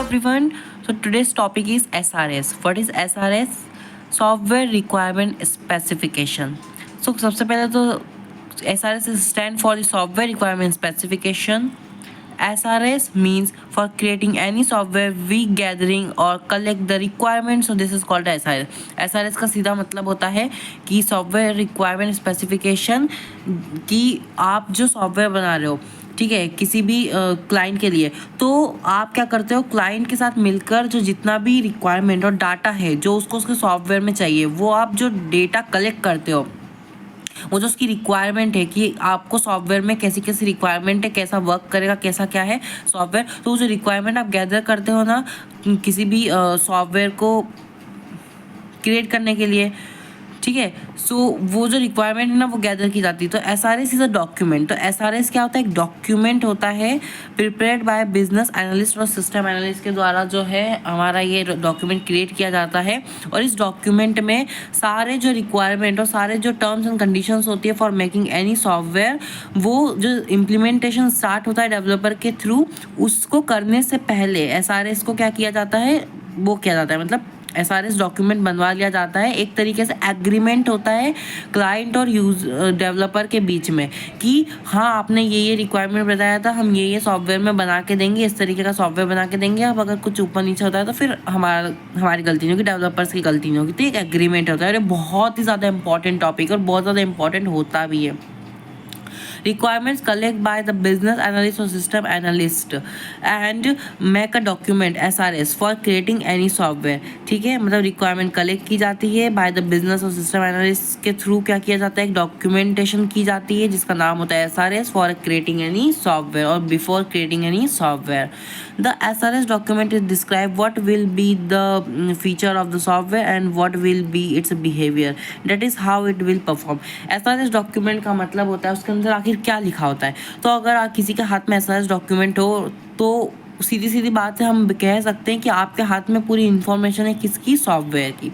everyone. So today's topic is SRS. What is SRS? Software Requirement Specification. So सबसे पहले तो SRS stand for the Software Requirement Specification. SRS means for creating any software, we gathering or collect the requirements. So this is called SRS. SRS का सीधा मतलब होता है कि software requirement specification, कि आप जो सॉफ्टवेयर बना रहे हो, ठीक है, किसी भी क्लाइंट के लिए, तो आप क्या करते हो, क्लाइंट के साथ मिलकर जो जितना भी रिक्वायरमेंट और डाटा है जो उसको उसके सॉफ्टवेयर में चाहिए, वो आप जो डेटा कलेक्ट करते हो, वो जो उसकी रिक्वायरमेंट है कि आपको सॉफ्टवेयर में कैसी कैसी रिक्वायरमेंट है, कैसा वर्क करेगा, कैसा क्या है सॉफ्टवेयर, तो वो जो रिक्वायरमेंट आप गैदर करते हो ना किसी भी सॉफ्टवेयर को क्रिएट करने के लिए, ठीक है। सो वो जो रिक्वायरमेंट है ना वो गैदर की जाती है। तो SRS इज अ डॉक्यूमेंट। तो SRS क्या होता है? एक डॉक्यूमेंट होता है प्रिपेयर्ड बाय बिजनेस एनालिस्ट और सिस्टम एनालिस्ट के द्वारा जो है हमारा ये डॉक्यूमेंट क्रिएट किया जाता है। और इस डॉक्यूमेंट में सारे जो रिक्वायरमेंट और सारे जो टर्म्स एंड कंडीशंस होती है फॉर मेकिंग एनी सॉफ्टवेयर, वो जो इम्प्लीमेंटेशन स्टार्ट होता है डेवलपर के थ्रू, उसको करने से पहले SRS को क्या किया जाता है, वो किया जाता है, मतलब SRS डॉक्यूमेंट बनवा लिया जाता है। एक तरीके से एग्रीमेंट होता है क्लाइंट और डेवलपर के बीच में कि हाँ, आपने ये रिक्वायरमेंट बताया था, हम ये सॉफ्टवेयर में बना के देंगे, इस तरीके का सॉफ्टवेयर बना के देंगे। अब अगर कुछ ऊपर नीचे होता है तो फिर हमारी गलती नहीं होगी, डेवलपर्स की गलती नहीं होगी। तो एक एग्रीमेंट होता है। और ये बहुत ही ज़्यादा इंपॉर्टेंट टॉपिक और बहुत ज़्यादा इंपॉर्टेंट होता भी है। Requirements collect by the business analyst or system analyst and make a document SRS for creating any software, ठीक है। मतलब रिक्वायरमेंट कलेक्ट की जाती है बाय द बिजनेस और सिस्टम एनालिस्ट के थ्रू, क्या किया जाता है, एक डॉक्यूमेंटेशन की जाती है जिसका नाम होता है SRS for creating any software और before creating any software. The SRS document is describe what will be the feature of the software and what will be its behavior, that is how it will perform। SRS document का मतलब होता है उसके अंदर आखिर क्या लिखा होता है। तो अगर किसी के हाथ में SRS डॉक्यूमेंट हो तो सीधी सीधी बात है, हम कह सकते हैं कि आपके हाथ में पूरी इन्फॉर्मेशन है किसकी, सॉफ्टवेयर की।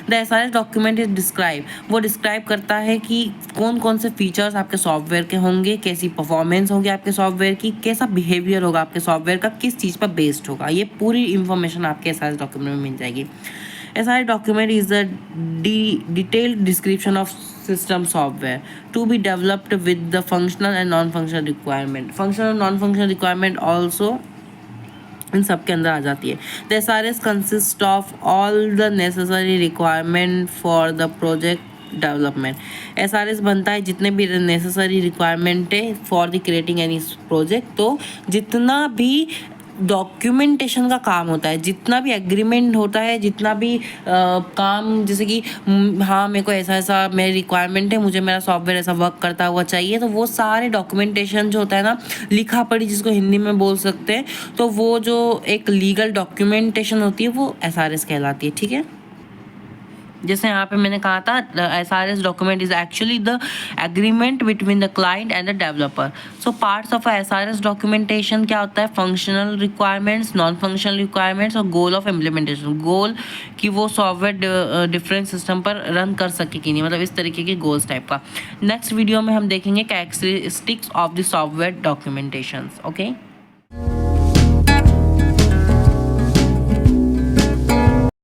The SRS document is describe, वो डिस्क्राइब करता है कि कौन कौन से फीचर्स आपके सॉफ्टवेयर के होंगे, कैसी परफॉर्मेंस होगी आपके सॉफ्टवेयर की, कैसा बिहेवियर होगा आपके सॉफ्टवेयर का, किस चीज़ पर बेस्ड होगा, ये पूरी इन्फॉर्मेशन आपके SRS डॉक्यूमेंट में मिल जाएगी। SRS document is the detailed description of system software to be developed with the functional and non-functional requirement. Functional and non-functional requirement also इन सब के अंदर आ जाती है। The SRS consist of all the necessary requirement for the project development. SRS बनता है जितने भी necessary requirement है for the creating any project. तो जितना भी डॉक्यूमेंटेशन का काम होता है, जितना भी एग्रीमेंट होता है, जितना भी काम, जैसे कि हाँ मेरे को ऐसा ऐसा मेरी रिक्वायरमेंट है, मुझे मेरा सॉफ्टवेयर ऐसा वर्क करता हुआ चाहिए, तो वो सारे डॉक्यूमेंटेशन जो होता है ना, लिखा पढ़ी जिसको हिंदी में बोल सकते हैं, तो वो जो एक लीगल डॉक्यूमेंटेशन होती है वो SRS कहलाती है, ठीक है। जैसे यहाँ पे मैंने कहा था SRS document is actually the agreement between the client and the developer. So parts of SRS documentation क्या होता है, functional requirements, non functional requirements और गोल ऑफ इम्प्लीमेंटेशन। गोल कि वो सॉफ्टवेयर डिफरेंट सिस्टम पर रन कर सके कि नहीं, मतलब इस तरीके के गोल्स टाइप का। नेक्स्ट वीडियो में हम देखेंगे characteristics of the software documentation. Okay.